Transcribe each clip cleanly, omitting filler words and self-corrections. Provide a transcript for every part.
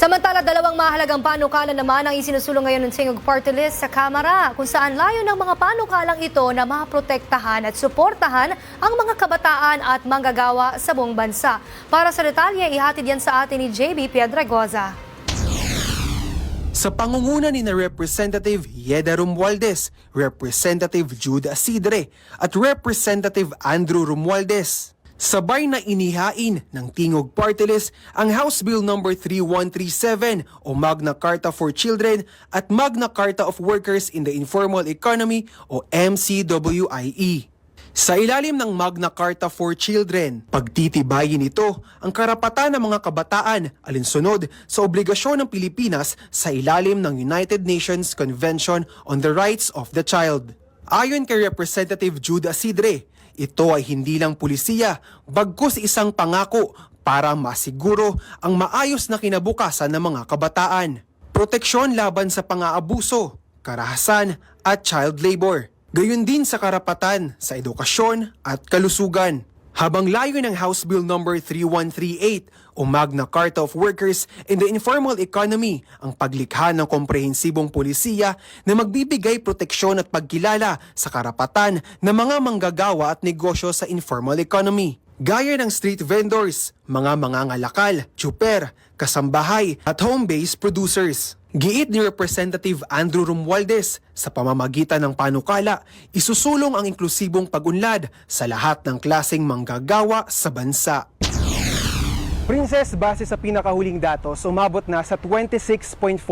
Samantala, dalawang mahalagang panukala naman ang isinusulong ngayon ng Tingog Party List sa Kamara, kung saan layo ng mga panukalang ito na maprotektahan at suportahan ang mga kabataan at manggagawa sa buong bansa. Para sa detalye, ihatid yan sa atin ni JB Piedragoza. Sa pangunguna ni Representative Yeda Romualdez, Representative Jude Asidre at Representative Andrew Romualdez, sabay na inihain ng Tingog Party List ang House Bill No. 3137 o Magna Carta for Children at Magna Carta of Workers in the Informal Economy o MCWIE. Sa ilalim ng Magna Carta for Children, pagtitibayin ito ang karapatan ng mga kabataan alinsunod sa obligasyon ng Pilipinas sa ilalim ng United Nations Convention on the Rights of the Child. Ayon kay Representative Jude Asidre, ito ay hindi lang pulisiya, bagkus isang pangako para masiguro ang maayos na kinabukasan ng mga kabataan. Proteksyon laban sa pang-aabuso, karahasan at child labor. Gayon din sa karapatan sa edukasyon at kalusugan. Habang layo ng House Bill No. 3138 o Magna Carta of Workers in the Informal Economy ang paglikha ng komprehensibong polisiya na magbibigay proteksyon at pagkilala sa karapatan ng mga manggagawa at negosyo sa informal economy. Gaya ng street vendors, mga mangangalakal, tsuper, kasambahay at home-based producers. Giit ni Representative Andrew Romualdez, sa pamamagitan ng panukala, isusulong ang inklusibong pag-unlad sa lahat ng klaseng manggagawa sa bansa. Princess, base sa pinakahuling datos, umabot na sa 26.4%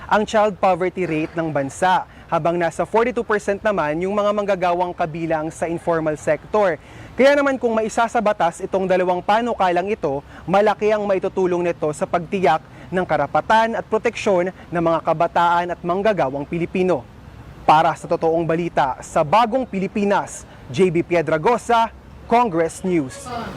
ang child poverty rate ng bansa, habang nasa 42% naman yung mga manggagawang kabilang sa informal sector. Kaya naman kung maisasabatas itong dalawang panukalang ito, malaki ang maitutulong nito sa pagtiyak ng karapatan at proteksyon ng mga kabataan at manggagawang Pilipino. Para sa totoong balita sa Bagong Pilipinas, JB Piedragoza, Congress News.